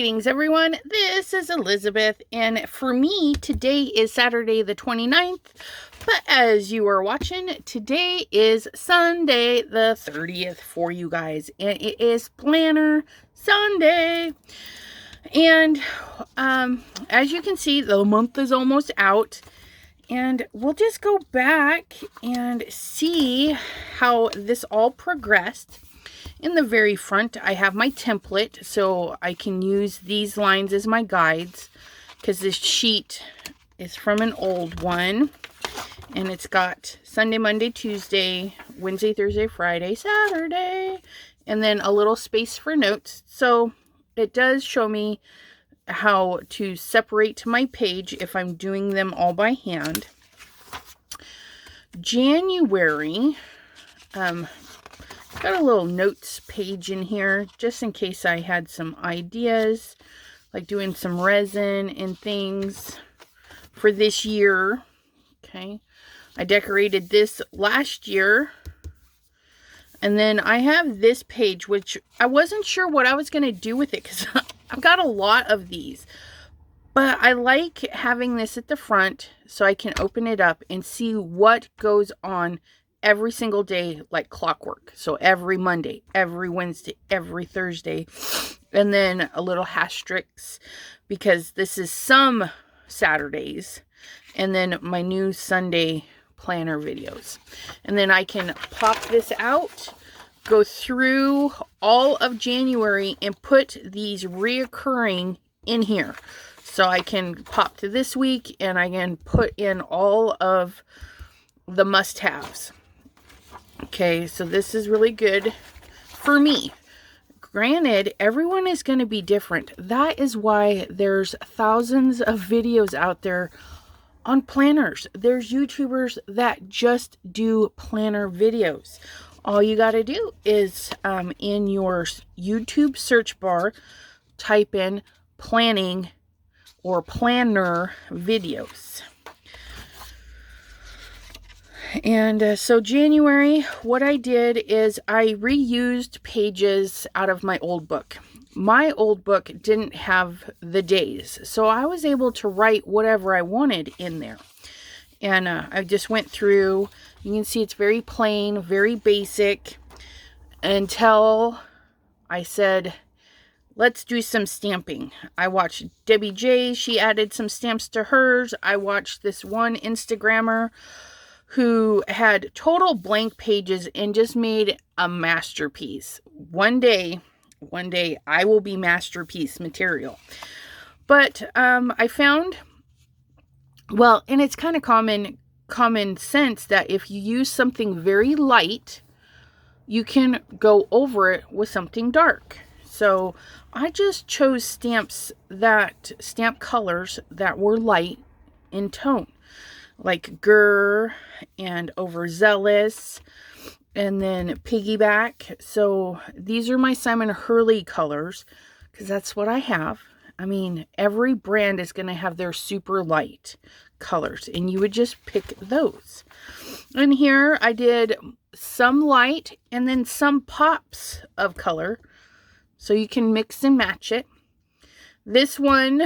Greetings, everyone. This is Elizabeth, and for me, today is Saturday the 29th, but as you are watching, today is Sunday the 30th for you guys, and it is Planner Sunday. And as you can see, the month is almost out, and we'll just go back and see how this all progressed. In the very front, I have my template, so I can use these lines as my guides, because this sheet is from an old one, and it's got Sunday, Monday, Tuesday, Wednesday, Thursday, Friday, Saturday, and then a little space for notes. So it does show me how to separate my page if I'm doing them all by hand. January, got a little notes page in here just in case I had some ideas, like doing some resin and things for this year. Okay, I decorated this last year, and then I have this page, which I wasn't sure what I was going to do with it because I've got a lot of these, but I like having this at the front so I can open it up and see what goes on every single day, like clockwork. So every Monday, every Wednesday, every Thursday, and then a little asterisk because this is some Saturdays, and then my new Sunday planner videos. And then I can pop this out, go through all of January, and put these reoccurring in here. So I can pop to this week, and I can put in all of the must-haves. Okay, so this is really good for me. Granted, everyone is going to be different. That is why there's thousands of videos out there on planners. There's YouTubers that just do planner videos. All you got to do is in your YouTube search bar, type in planning or planner videos. And so January, what I did is I reused pages out of my old book. My old book didn't have the days, so I was able to write whatever I wanted in there. And I just went through. You can see it's very plain, very basic, until I said, let's do some stamping. I watched Debbie J. She added some stamps to hers. I watched this one Instagrammer who had total blank pages and just made a masterpiece. One day I will be masterpiece material. But I found, well, and it's kind of common sense that if you use something very light, you can go over it with something dark. So I just chose stamp colors that were light in tone, like Grr and Overzealous, and then Piggyback. So these are my Simon Hurley colors, because that's what I have. I mean, every brand is going to have their super light colors, and you would just pick those. And here I did some light and then some pops of color, so you can mix and match it. This one...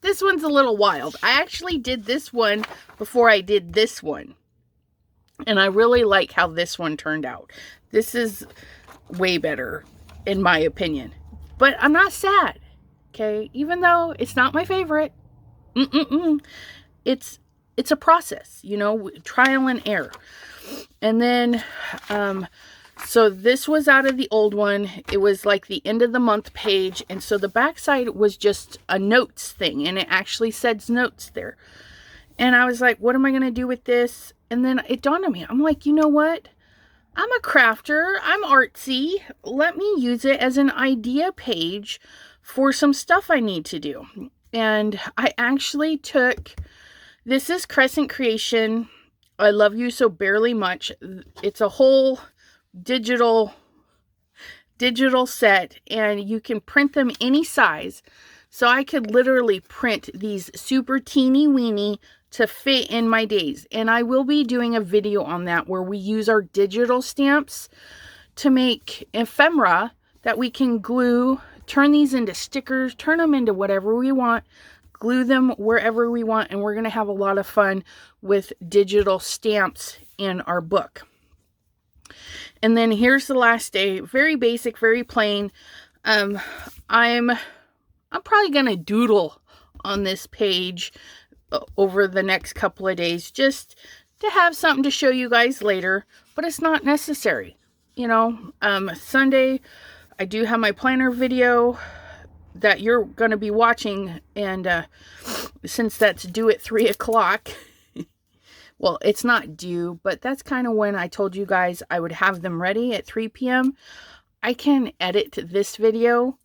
This one's a little wild. I actually did this one before I did this one. And I really like how this one turned out. This is way better, in my opinion. But I'm not sad, okay? Even though it's not my favorite. It's a process, you know, trial and error. And then, so this was out of the old one. It was like the end of the month page. And so the backside was just a notes thing. And it actually said notes there. And I was like, what am I going to do with this? And then it dawned on me. I'm like, you know what? I'm a crafter. I'm artsy. Let me use it as an idea page for some stuff I need to do. And I actually took, this is Crescent Creation. I Love You So Barely Much. It's a whole digital set, and you can print them any size. So I could literally print these super teeny weeny to fit in my days. And I will be doing a video on that where we use our digital stamps to make ephemera that we can glue turn these into stickers, turn them into whatever we want, glue them wherever we want, and we're going to have a lot of fun with digital stamps in our book. And then here's the last day. Very basic, very plain. I'm probably going to doodle on this page over the next couple of days just to have something to show you guys later, but it's not necessary. You know, Sunday, I do have my planner video that you're going to be watching, and since that's due at 3 o'clock, well, it's not due, but that's kind of when I told you guys I would have them ready at 3 p.m. I can edit this video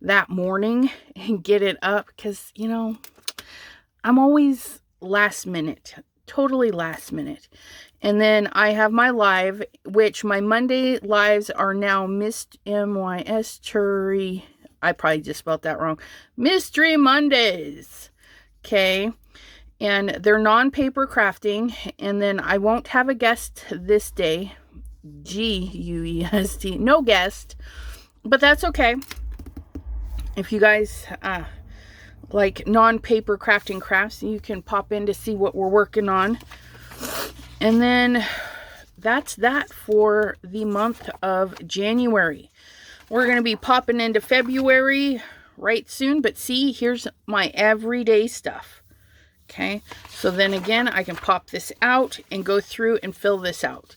that morning and get it up because, you know, I'm always last minute, totally last minute. And then I have my live, which my Monday lives are now Mystery. I probably just spelled that wrong. Mystery Mondays. Okay. And they're non-paper crafting. And then I won't have a guest this day. G-U-E-S-T. No guest. But that's okay. If you guys like non-paper crafting crafts, you can pop in to see what we're working on. And then that's that for the month of January. We're going to be popping into February right soon. But see, here's my everyday stuff. Okay, so then again, I can pop this out and go through and fill this out.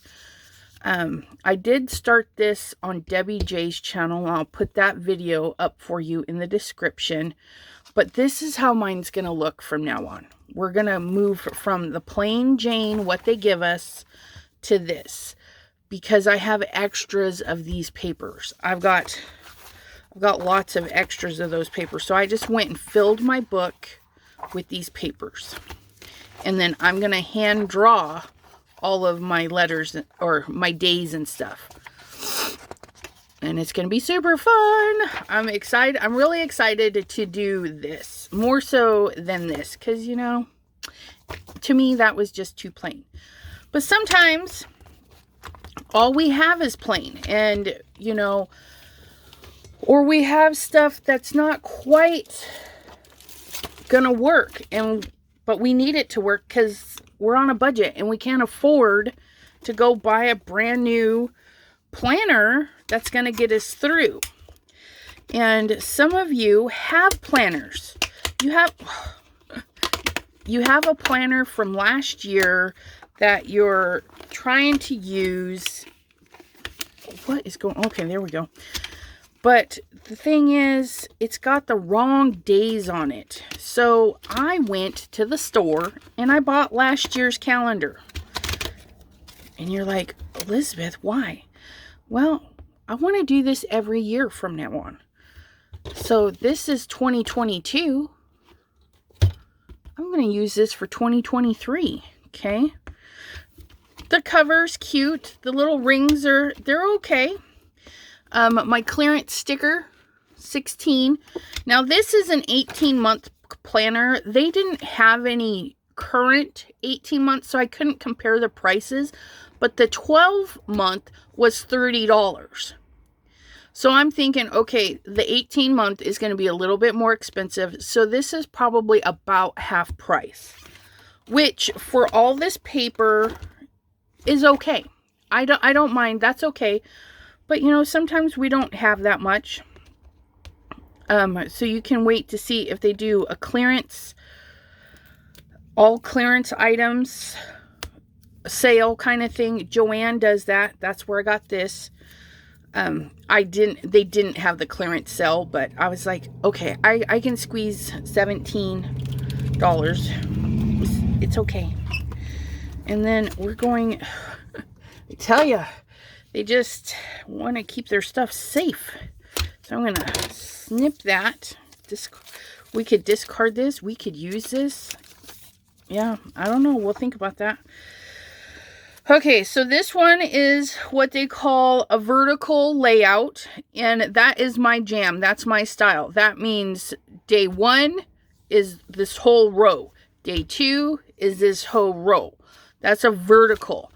I did start this on Debbie J's channel. I'll put that video up for you in the description. But this is how mine's going to look from now on. We're going to move from the plain Jane, what they give us, to this. Because I have extras of these papers. I've got lots of extras of those papers. So I just went and filled my book with these papers, and then I'm gonna hand draw all of my letters or my days and stuff, and it's gonna be super fun. I'm excited. I'm really excited to do this, more so than this, because, you know, to me that was just too plain. But sometimes all we have is plain, and, you know, or we have stuff that's not quite gonna work, but we need it to work because we're on a budget and we can't afford to go buy a brand new planner that's gonna get us through. And some of you have planners. You have a planner from last year that you're trying to use. What is going on? Okay, there we go. But the thing is, it's got the wrong days on it. So I went to the store and I bought last year's calendar. And you're like, Elizabeth, why? Well, I want to do this every year from now on. So this is 2022. I'm going to use this for 2023. Okay. The cover's cute. The little rings they're okay. My clearance sticker, 16. Now this is an 18-month planner. They didn't have any current 18 months, so I couldn't compare the prices. But the 12-month was $30. So I'm thinking, okay, the 18-month is going to be a little bit more expensive. So this is probably about half price, which for all this paper is okay. I don't mind. That's okay. But, you know, sometimes we don't have that much. So you can wait to see if they do a clearance, all clearance items, sale kind of thing. Joanne does that. That's where I got this. They didn't have the clearance sale, but I was like, okay, I can squeeze $17. It's okay. And then we're going, I tell you, they just want to keep their stuff safe. So I'm going to snip that. We could discard this. We could use this. Yeah, I don't know. We'll think about that. Okay, so this one is what they call a vertical layout. And that is my jam. That's my style. That means day 1 is this whole row. Day 2 is this whole row. That's a vertical.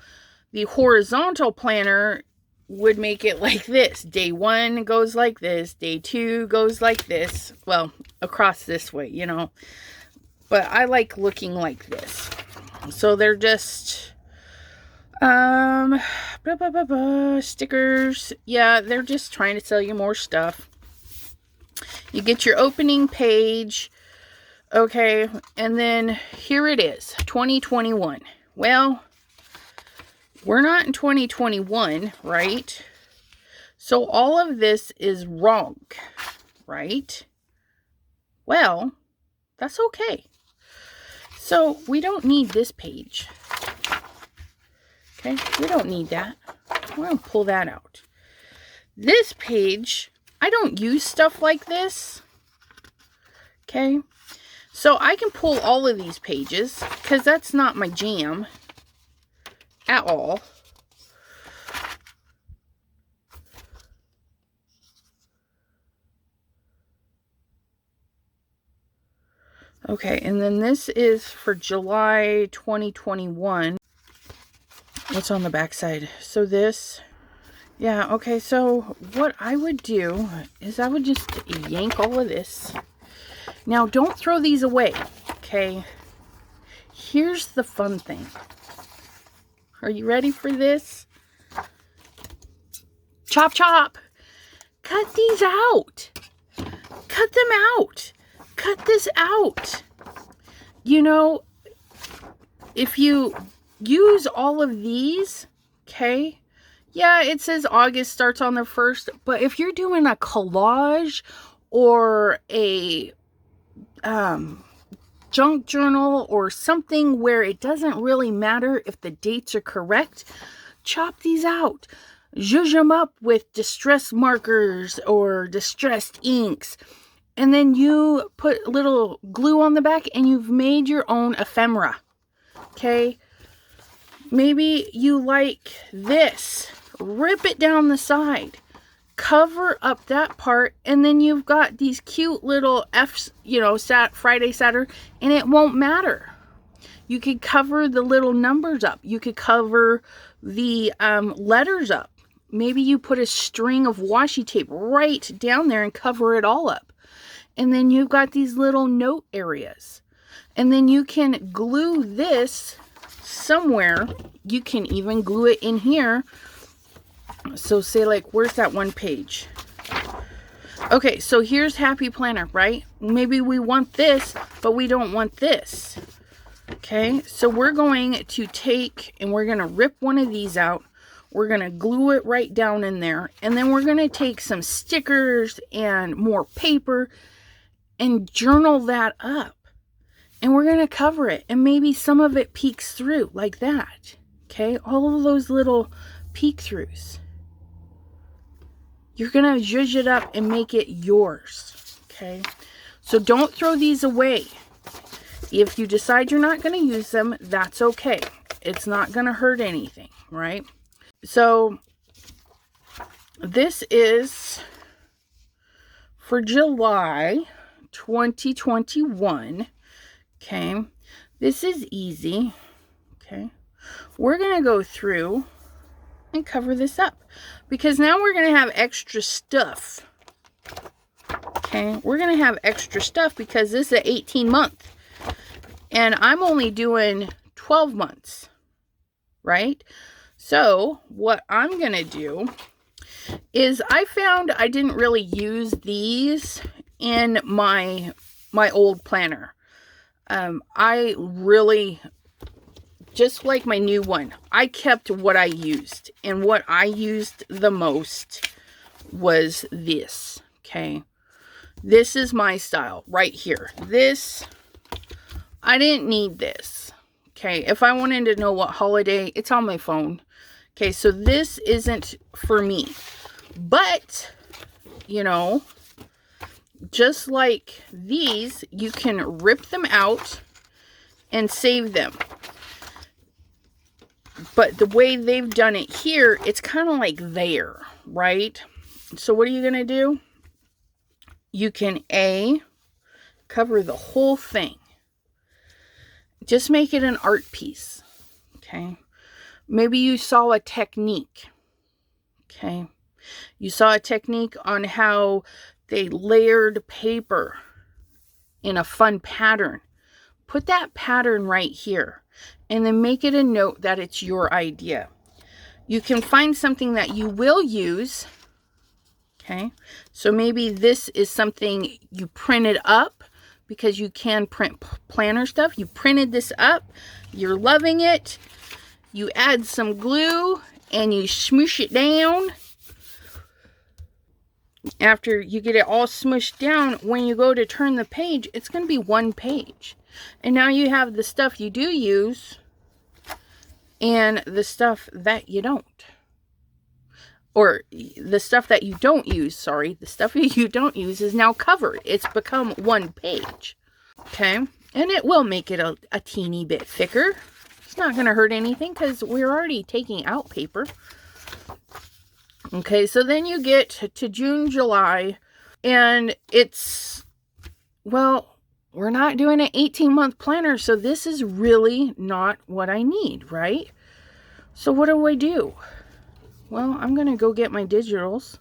The horizontal planner would make it like this. Day 1 goes like this. Day 2 goes like this. Well, across this way, you know. But I like looking like this. So they're just stickers. Yeah, they're just trying to sell you more stuff. You get your opening page. Okay, and then here it is, 2021. Well, we're not in 2021, right? So all of this is wrong, right? Well, that's okay. So we don't need this page. Okay, we don't need that. We're going to pull that out. This page, I don't use stuff like this. Okay, so I can pull all of these pages because that's not my jam at all. Okay, and then this is for July 2021. What's on the back side? So this, yeah, okay, so what I would do is I would just yank all of this. Now, don't throw these away, okay? Here's the fun thing. Are you ready for this? Chop, chop. Cut these out. Cut them out. Cut this out. You know, if you use all of these, okay, yeah, it says August starts on the 1st, but if you're doing a collage or a junk journal or something where it doesn't really matter if the dates are correct, chop these out. Zhuzh them up with distress markers or distressed inks. And then you put a little glue on the back and you've made your own ephemera. Okay? Maybe you like this. Rip it down the side. Cover up that part. And then you've got these cute little F's, you know, Friday, Saturday. And it won't matter. You could cover the little numbers up. You could cover the letters up. Maybe you put a string of washi tape right down there and cover it all up. And then you've got these little note areas. And then you can glue this somewhere. You can even glue it in here. So say like, where's that one page? Okay, so here's Happy Planner, right? Maybe we want this, but we don't want this. Okay, so we're going to take and we're going to rip one of these out. We're going to glue it right down in there. And then we're going to take some stickers and more paper and journal that up. And we're going to cover it. And maybe some of it peeks through like that. Okay, all of those little peek throughs. You're going to zhuzh it up and make it yours. Okay, so don't throw these away. If you decide you're not going to use them, that's okay. It's not going to hurt anything, right? So this is for July 2021. Okay, this is easy. Okay, we're going to go through and cover this up because now we're going to have extra stuff. Okay, we're going to have extra stuff because this is an 18-month and I'm only doing 12 months, right? So what I'm going to do is I found I didn't really use these in my old planner. I really, just like my new one, I kept what I used. And what I used the most was this, okay? This is my style right here. This, I didn't need this, okay? If I wanted to know what holiday, it's on my phone. Okay, so this isn't for me. But, you know, just like these, you can rip them out and save them. But the way they've done it here, it's kind of like there, right? So what are you going to do? You can cover the whole thing. Just make it an art piece, okay? Maybe you saw a technique, Okay. You saw a technique on how they layered paper in a fun pattern. Put that pattern right here and then make it a note that it's your idea. You can find something that you will use. Okay, so maybe this is something you printed up, because you can print planner stuff. You printed this up, you're loving it. You add some glue and you smoosh it down. After you get it all smushed down, when you go to turn the page, it's going to be one page. And now you have the stuff you do use and the stuff that you don't. Or the stuff that you don't use, sorry. The stuff you don't use is now covered. It's become one page. Okay? And it will make it a teeny bit thicker. It's not going to hurt anything because we're already taking out paper. Okay, so then you get to June, July, and it's, well, we're not doing an 18-month planner, so this is really not what I need, right? So what do? Well, I'm going to go get my digitals.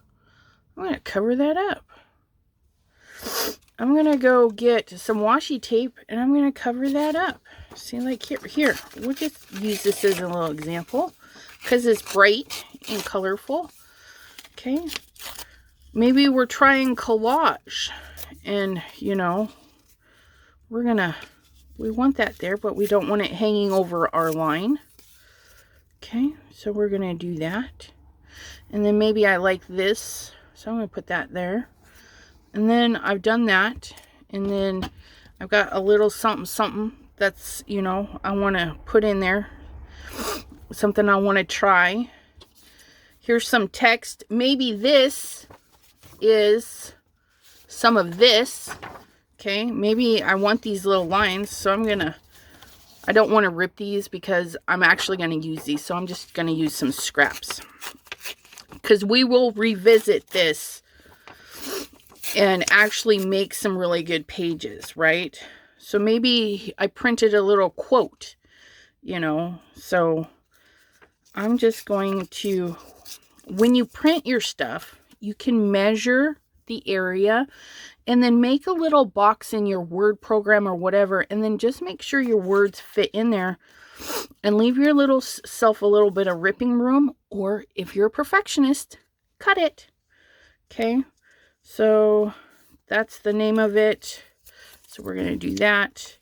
I'm going to cover that up. I'm going to go get some washi tape, and I'm going to cover that up. See, like here. We'll just use this as a little example because it's bright and colorful. Okay. Maybe we're trying collage, and, you know, we want that there, but we don't want it hanging over our line. Okay, so we're going to do that. And then maybe I like this, so I'm going to put that there. And then I've done that. And then I've got a little something that's, you know, I want to put in there. Something I want to try. Here's some text. Maybe this is some of this. Okay, maybe I want these little lines, so I don't want to rip these because I'm actually going to use these. So I'm just going to use some scraps. Because we will revisit this and actually make some really good pages, right? So maybe I printed a little quote, you know. So I'm just going to, when you print your stuff, you can measure the area and then make a little box in your Word program or whatever, and then just make sure your words fit in there and leave your little self a little bit of ripping room, or if you're a perfectionist, cut it. Okay, so that's the name of it. So we're going to do that,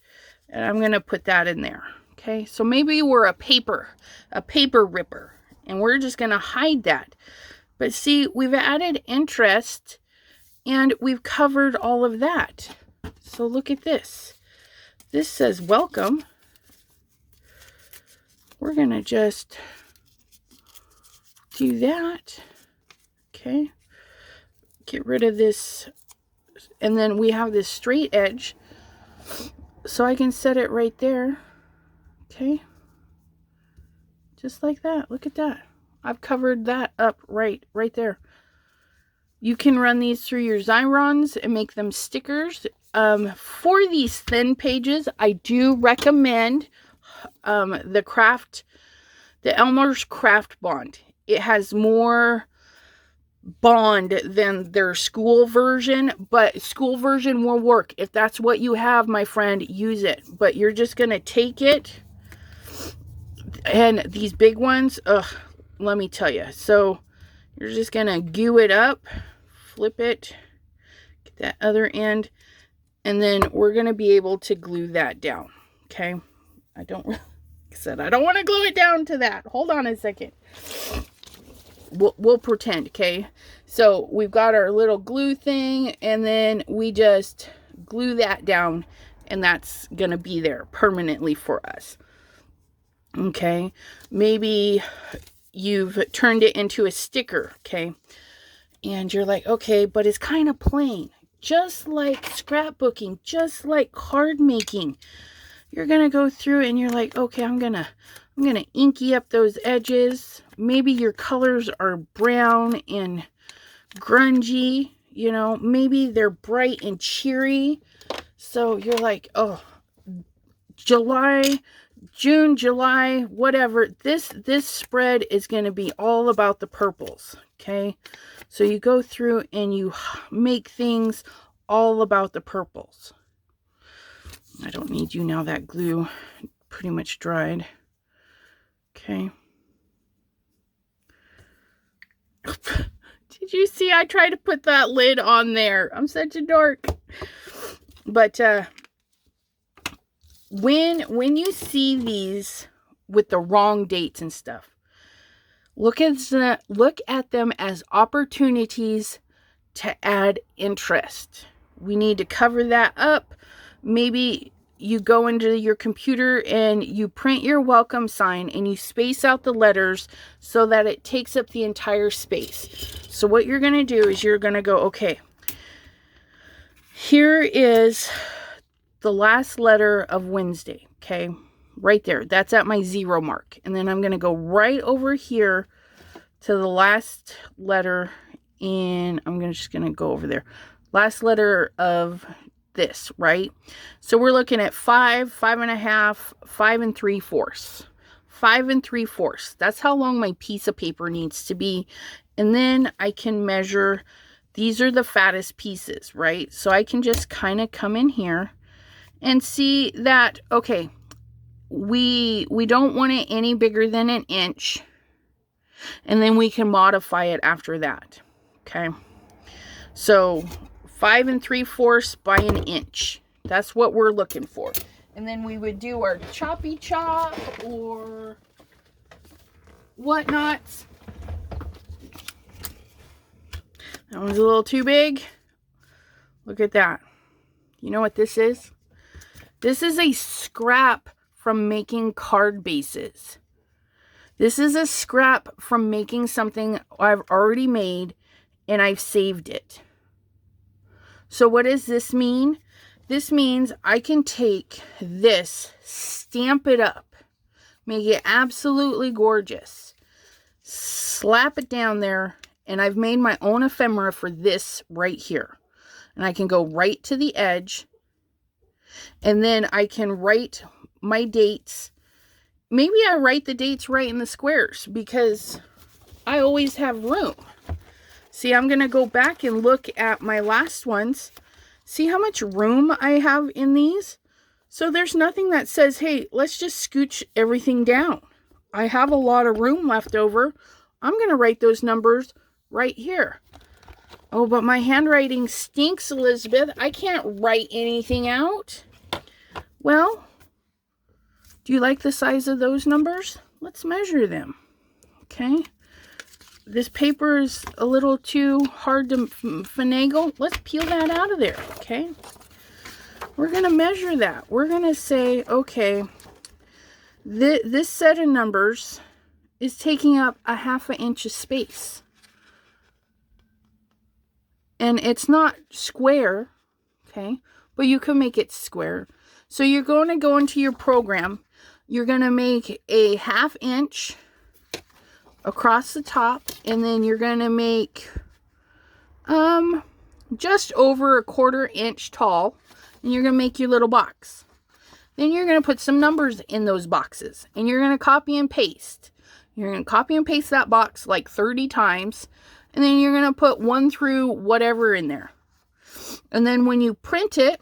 and I'm going to put that in there. Okay, so maybe we're a paper ripper, and we're just going to hide that. But see, we've added interest and we've covered all of that. So look at this. This says welcome. We're going to just do that. Okay. Get rid of this. And then we have this straight edge. So I can set it right there. Okay. Just like that. Look at that. I've covered that up right there. You can run these through your Xyrons and make them stickers. For these thin pages, I do recommend the Elmer's Craft Bond. It has more bond than their school version, but school version will work. If that's what you have, my friend, use it. But you're just going to take it, and these big ones, let me tell you. So you're just going to goo it up, flip it, get that other end, and then we're going to be able to glue that down. Okay. I don't want to glue it down to that. Hold on a second. We'll pretend. Okay. So we've got our little glue thing, and then we just glue that down, and that's going to be there permanently for us. Okay. Maybe you've turned it into a sticker, okay? And you're like, okay, but it's kind of plain. Just like scrapbooking, just like card making. You're going to go through and you're like, okay, I'm going to inky up those edges. Maybe your colors are brown and grungy, you know, maybe they're bright and cheery. So you're like, oh, June, July, whatever. This spread is going to be all about the purples. Okay, so you go through and you make things all about the purples. I don't need you now, that glue pretty much dried. Okay. Did you see I tried to put that lid on there? I'm such a dork. But when you see these with the wrong dates and stuff, look at them as opportunities to add interest. We need to cover that up. Maybe you go into your computer and you print your welcome sign and you space out the letters so that it takes up the entire space. So what you're going to do is you're going to go, okay, here is the last letter of Wednesday. Okay, right there. That's at my 0 mark. And then I'm going to go right over here to the last letter, and I'm just going to go over there. Last letter of this, right? So we're looking at 5, 5.5, 5 3/4. 5 3/4. That's how long my piece of paper needs to be. And then I can measure, these are the fattest pieces, right? So I can just kind of come in here and see that, okay, we don't want it any bigger than 1 inch. And then we can modify it after that. Okay. So 5 3/4 by 1 inch. That's what we're looking for. And then we would do our choppy chop or whatnot. That one's a little too big. Look at that. You know what this is? This is a scrap from making card bases. This is a scrap from making something I've already made and I've saved it. So what does this mean? This means I can take this, stamp it up, make it absolutely gorgeous, slap it down there, and I've made my own ephemera for this right here. And I can go right to the edge, and then I can write my dates. Maybe I write the dates right in the squares because I always have room. See, I'm going to go back and look at my last ones. See how much room I have in these? So there's nothing that says, hey, let's just scooch everything down. I have a lot of room left over. I'm going to write those numbers right here. Oh, but my handwriting stinks, Elizabeth. I can't write anything out. Well, do you like the size of those numbers? Let's measure them. Okay. This paper is a little too hard to finagle. Let's peel that out of there. Okay. We're going to measure that. We're going to say, okay, this set of numbers is taking up a 1/2 inch of space. And it's not square, okay, but you can make it square. So you're going to go into your program. You're going to make a 1/2 inch across the top, and then you're going to make just over a 1/4 inch tall, and you're going to make your little box. Then you're going to put some numbers in those boxes, and you're going to copy and paste. You're going to copy and paste that box like 30 times, and then you're going to put 1 through whatever in there. And then when you print it,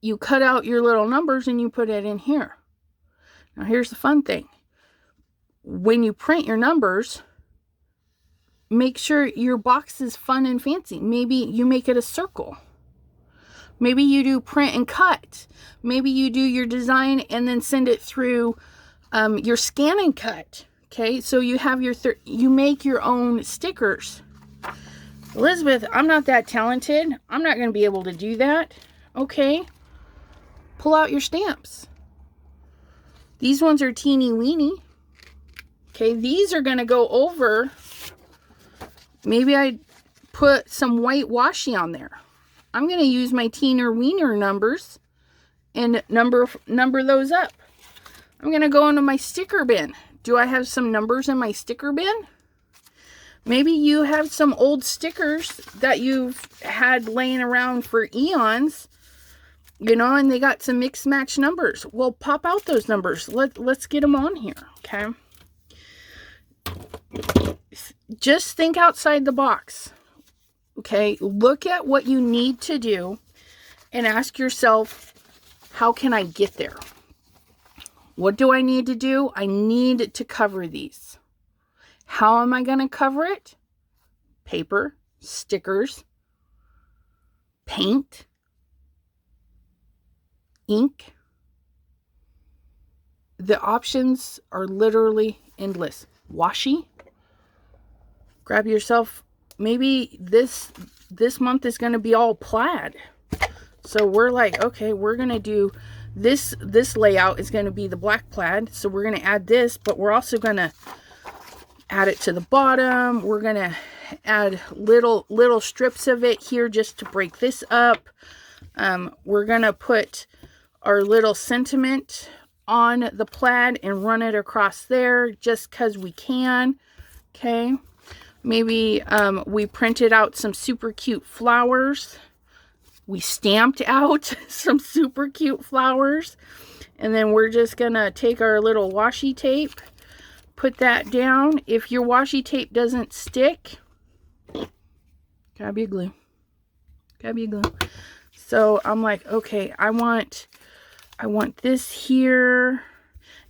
you cut out your little numbers and you put it in here. Now here's the fun thing. When you print your numbers, make sure your box is fun and fancy. Maybe you make it a circle. Maybe you do print and cut. Maybe you do your design and then send it through your scan and cut. Okay, so you have your you make your own stickers. Elizabeth, I'm not that talented. I'm not going to be able to do that. Okay, pull out your stamps. These ones are teeny weeny. Okay, these are going to go over. Maybe I put some white washi on there. I'm going to use my teener wiener numbers and number those up. I'm going to go into my sticker bin. Do I have some numbers in my sticker bin? Maybe you have some old stickers that you've had laying around for eons, you know, and they got some mix match numbers. Well, pop out those numbers. Let's get them on here, okay? just think outside the box. Okay, look at what you need to do and ask yourself, how can I get there? What do I need to do? I need to cover these. How am I going to cover it? Paper, stickers, paint, ink. The options are literally endless. Washi. Grab yourself, maybe this month is going to be all plaid. So we're like, okay, we're going to do this layout is going to be the black plaid. So we're going to add this, but we're also going to add it to the bottom. We're going to add little strips of it here just to break this up. We're going to put our little sentiment on the plaid and run it across there just because we can. Okay. Maybe we printed out some super cute flowers. We stamped out some super cute flowers. And then we're just going to take our little washi tape, put that down. If your washi tape doesn't stick, grab your glue. Grab your glue. So I'm like, okay, I want this here.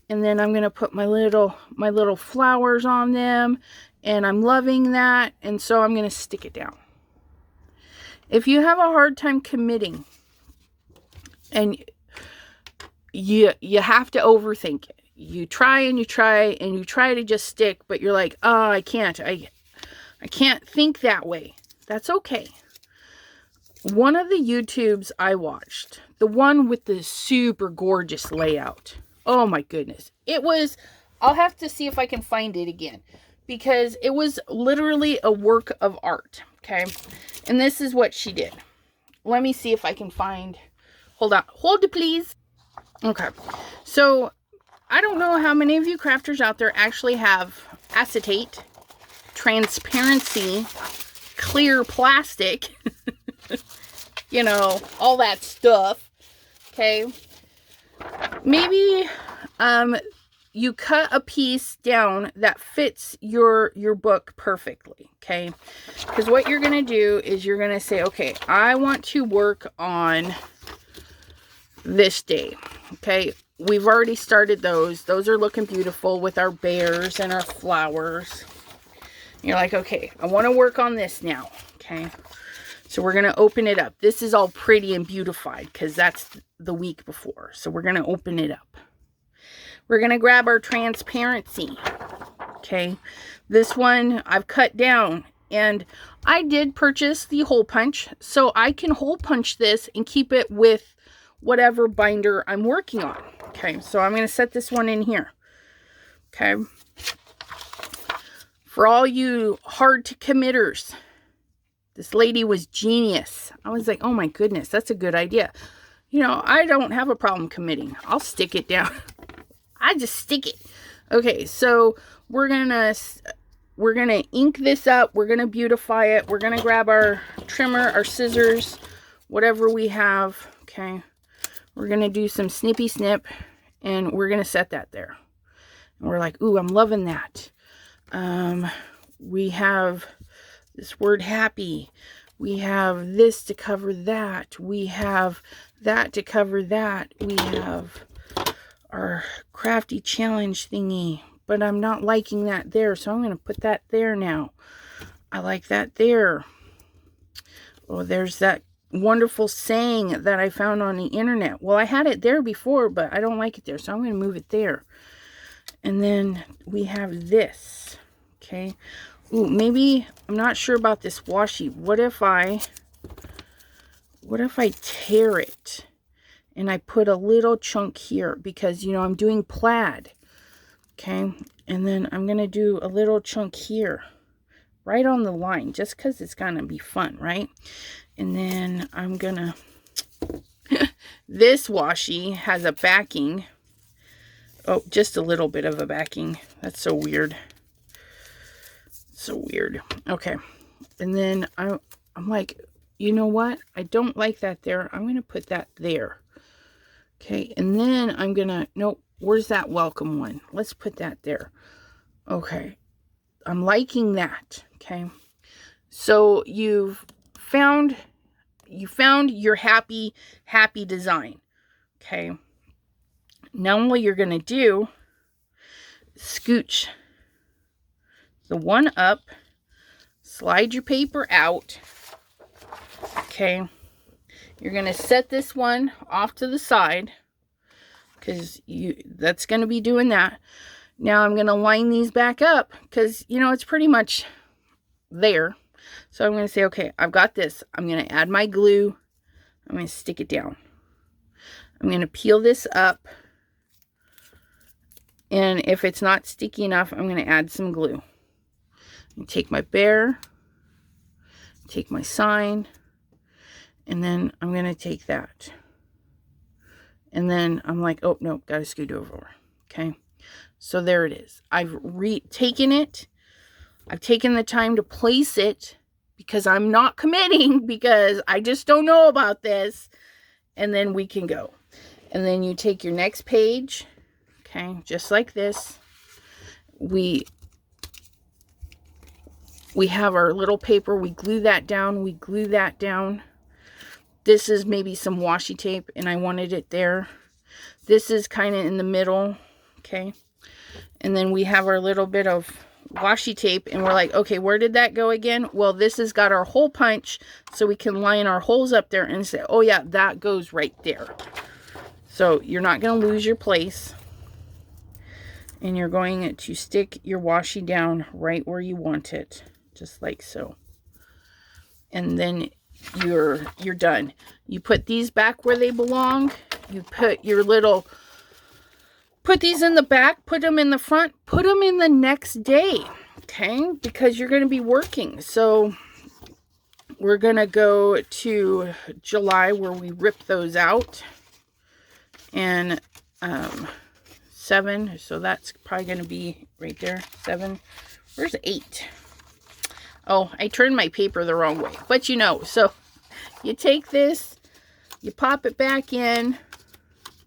And then I'm going to put my little flowers on them. And I'm loving that. And so I'm going to stick it down. If you have a hard time committing and you have to overthink it. You try and you try and you try to just stick, but you're like, oh, I can't think that way. That's okay. One of the YouTubes I watched, the one with the super gorgeous layout. Oh my goodness. I'll have to see if I can find it again because it was literally a work of art. Okay. And this is what she did. Let me see if I can find, hold on. Hold it, please. Okay. So I don't know how many of you crafters out there actually have acetate, transparency, clear plastic, you know, all that stuff. Okay. Maybe you cut a piece down that fits your book perfectly. Okay. Because what you're going to do is you're going to say, okay, I want to work on this day. Okay. We've already started those. Those are looking beautiful with our bears and our flowers. You're like, okay, I want to work on this now. Okay. So we're going to open it up. This is all pretty and beautified because that's the week before. So we're going to open it up. We're going to grab our transparency. Okay. This one I've cut down and I did purchase the hole punch. So I can hole punch this and keep it with whatever binder I'm working on. Okay. So I'm going to set this one in here. Okay. For all you hard to committers, this lady was genius. I was like, oh my goodness, that's a good idea. You know, I don't have a problem committing. I'll stick it down. I just stick it. Okay, so we're gonna ink this up. We're gonna beautify it. We're gonna grab our trimmer, our scissors, whatever we have. Okay, we're gonna do some snippy snip, and we're gonna set that there. And we're like, ooh, I'm loving that. We have this word happy. We have this to cover that. We have that to cover that. We have our crafty challenge thingy, but I'm not liking that there, so I'm going to put that there now. I like that there. Oh, there's that wonderful saying that I found on the internet. Well, I had it there before, but I don't like it there, so I'm going to move it there. And then we have this. Okay. Ooh, maybe I'm not sure about this washi. What if I tear it and I put a little chunk here because, you know, I'm doing plaid. Okay. And then I'm going to do a little chunk here right on the line just because it's going to be fun, right? And then I'm going to, this washi has a backing. Oh, just a little bit of a backing. That's so weird. So weird. Okay. And then I'm like, you know what? I don't like that there. I'm going to put that there. Okay. And then I'm going to, nope. Where's that welcome one? Let's put that there. Okay. I'm liking that. Okay. So you found your happy design. Okay. Now what you're going to do, scooch the one up, slide your paper out. Okay. You're going to set this one off to the side because that's going to be doing that. Now I'm going to line these back up because, it's pretty much there. So I'm going to say, okay, I've got this. I'm going to add my glue. I'm going to stick it down. I'm going to peel this up. And if it's not sticky enough, I'm going to add some glue. Take my bear, take my sign, and then I'm going to take that. And then I'm like, oh, no, got to scoot over. Okay. So there it is. I've taken it. I've taken the time to place it because I'm not committing because I just don't know about this. And then we can go. And then you take your next page. Okay. Just like this. We have our little paper. We glue that down. We glue that down. This is maybe some washi tape and I wanted it there. This is kind of in the middle. Okay. And then we have our little bit of washi tape and we're like, okay, where did that go again? Well, this has got our hole punch so we can line our holes up there and say, oh yeah, that goes right there. So you're not going to lose your place. And you're going to stick your washi down right where you want it. Just like so. And then you're done. You put these back where they belong. You put these in the back, put them in the front, put them in the next day. Okay? Because you're going to be working. So we're going to go to July where we rip those out. And 7, so that's probably going to be right there. 7. Where's 8? Oh, I turned my paper the wrong way. But so you take this, you pop it back in.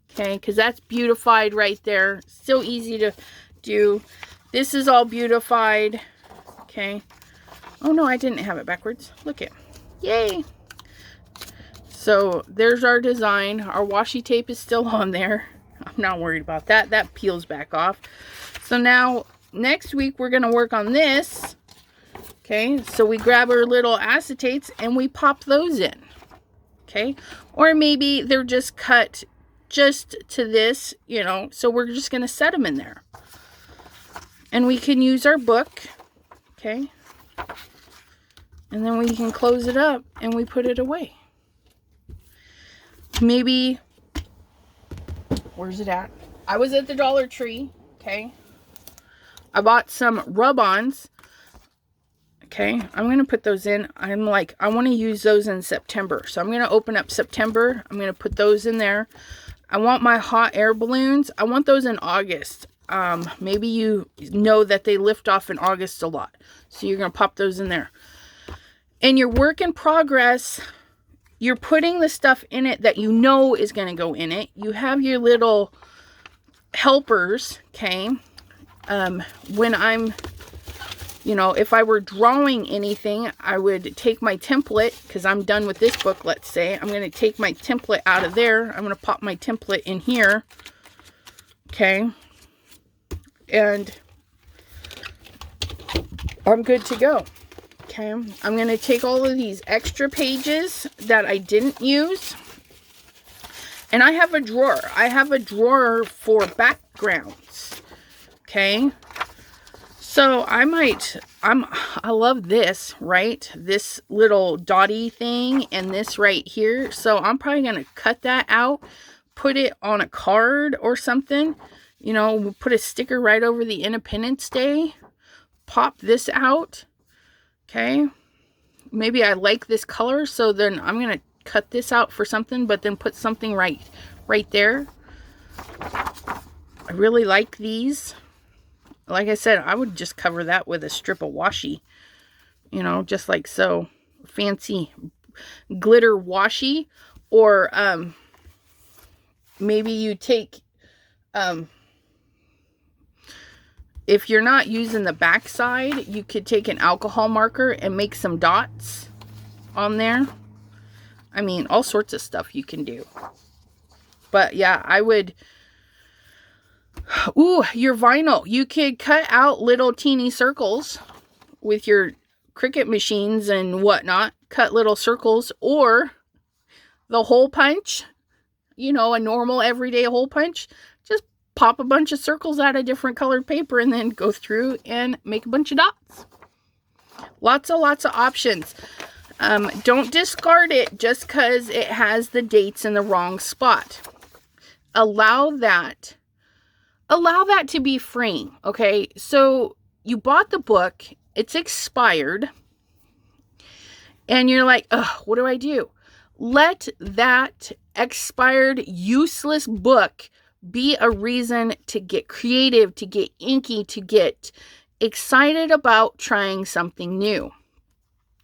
Okay, because that's beautified right there. So easy to do. This is all beautified. Okay. Oh no, I didn't have it backwards. Look it. Yay. So there's our design. Our washi tape is still on there. I'm not worried about that. That peels back off. So now next week we're going to work on this. Okay, so we grab our little acetates and we pop those in. Okay, or maybe they're just cut just to this, so we're just going to set them in there. And we can use our book. Okay, and then we can close it up and we put it away. Maybe, where's it at? I was at the Dollar Tree. Okay, I bought some rub-ons. Okay, I'm going to put those in. I'm like, I want to use those in September. So I'm going to open up September. I'm going to put those in there. I want my hot air balloons. I want those in August. Maybe you know that they lift off in August a lot. So you're going to pop those in there. And your work in progress, you're putting the stuff in it that you know is going to go in it. You have your little helpers, okay? When I'm... if I were drawing anything, I would take my template, because I'm done with this book, let's say. I'm going to take my template out of there. I'm going to pop my template in here. Okay. And I'm good to go. Okay. I'm going to take all of these extra pages that I didn't use. And I have a drawer. I have a drawer for backgrounds. Okay. So I love this, right? This little dotty thing and this right here. So I'm probably going to cut that out, put it on a card or something. Put a sticker right over the Independence Day. Pop this out. Okay. Maybe I like this color. So then I'm going to cut this out for something, but then put something right there. I really like these. Like I said, I would just cover that with a strip of washi, just like so. Fancy glitter washi. Or maybe you take, if you're not using the back side, you could take an alcohol marker and make some dots on there. I mean, all sorts of stuff you can do. But yeah, I would... Ooh, your vinyl. You could cut out little teeny circles with your Cricut machines and whatnot. Cut little circles, or the hole punch. You know, a normal everyday hole punch. Just pop a bunch of circles out of different colored paper and then go through and make a bunch of dots. Lots of options. Don't discard it just because it has the dates in the wrong spot. Allow that to be free, okay? So you bought the book, it's expired, and you're like, ugh, what do I do? Let that expired, useless book be a reason to get creative, to get inky, to get excited about trying something new.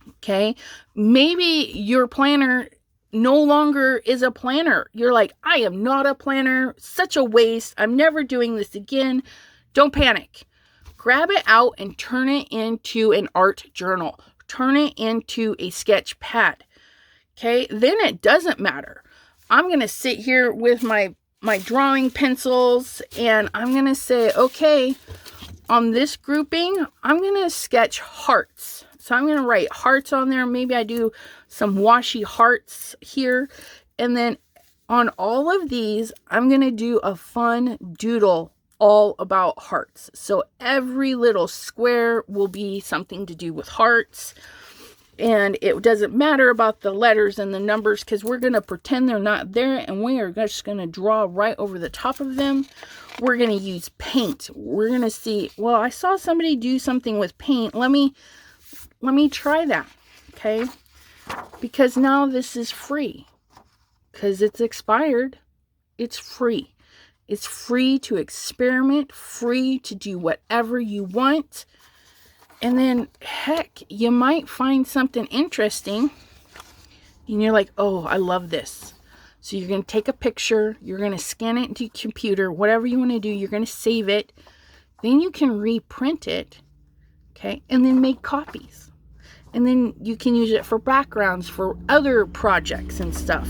Okay? Maybe your planner no longer is a planner. You're like, I am not a planner. Such a waste. I'm never doing this again. Don't panic. Grab it out and turn it into an art journal. Turn it into a sketch pad. Okay? Then it doesn't matter. I'm going to sit here with my drawing pencils and I'm going to say, okay, on this grouping, I'm going to sketch hearts. So I'm going to write hearts on there. Maybe I do some washi hearts here. And then on all of these, I'm going to do a fun doodle all about hearts. So every little square will be something to do with hearts. And it doesn't matter about the letters and the numbers because we're going to pretend they're not there. And we are just going to draw right over the top of them. We're going to use paint. We're going to see, well, I saw somebody do something with paint. Let me try that, okay? Because now this is free. Because it's expired. It's free. It's free to experiment, free to do whatever you want. And then, heck, you might find something interesting. And you're like, oh, I love this. So you're going to take a picture. You're going to scan it into your computer. Whatever you want to do, you're going to save it. Then you can reprint it. Okay? And then make copies. And then you can use it for backgrounds for other projects and stuff.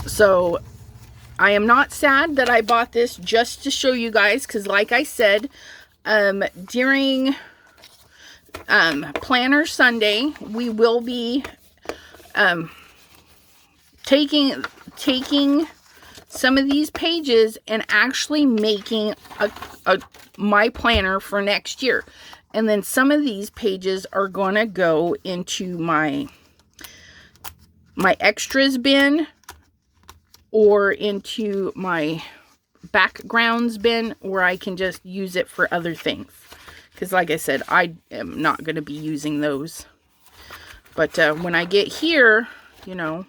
So I am not sad that I bought this just to show you guys. Because like I said, during Planner Sunday, we will be taking some of these pages and actually making my planner for next year. And then some of these pages are going to go into my extras bin or into my backgrounds bin where I can just use it for other things. Because like I said, I am not going to be using those. But when I get here, you know,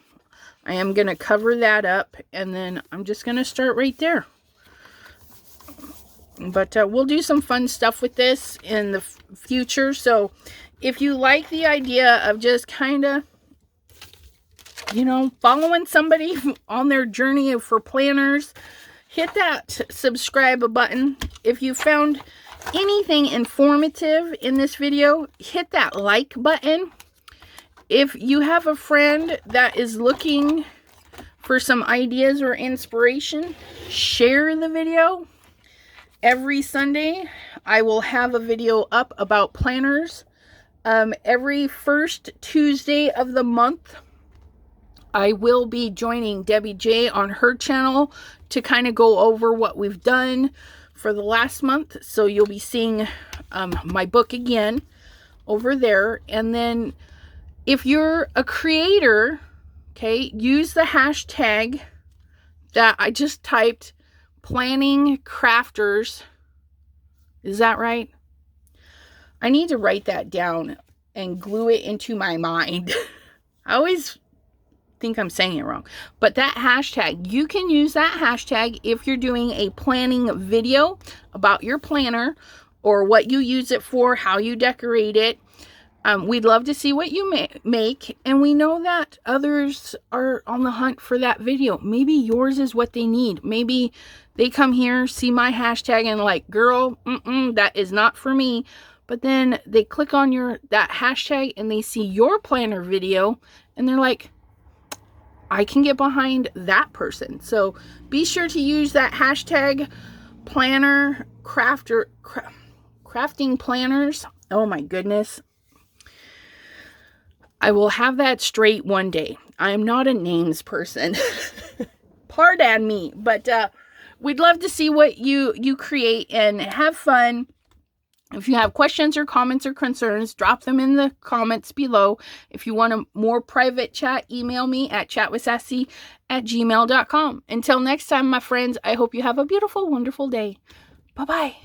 I am going to cover that up. And then I'm just going to start right there. But we'll do some fun stuff with this in the future. So if you like the idea of just kind of, you know, following somebody on their journey for planners, hit that subscribe button. If you found anything informative in this video, hit that like button. If you have a friend that is looking for some ideas or inspiration, share the video. Every Sunday, I will have a video up about planners. Every first Tuesday of the month, I will be joining Debbie J on her channel to kind of go over what we've done for the last month. So you'll be seeing my book again over there. And then if you're a creator, okay, use the hashtag that I just typed, planning crafters. Is that right? I need to write that down and glue it into my mind. I always think I'm saying it wrong. But that hashtag, you can use that hashtag if you're doing a planning video about your planner or what you use it for, how you decorate it. We'd love to see what you make, and we know that others are on the hunt for that video. Maybe yours is what they need. Maybe they come here, see my hashtag, and like, girl, that is not for me. But then they click on that hashtag and they see your planner video, and they're like, I can get behind that person. So be sure to use that hashtag planner crafting planners. Oh my goodness. I will have that straight one day. I am not a names person. Pardon me. But we'd love to see what you create and have fun. If you have questions or comments or concerns, drop them in the comments below. If you want a more private chat, email me at chatwithsassy@gmail.com. Until next time, my friends, I hope you have a beautiful, wonderful day. Bye-bye.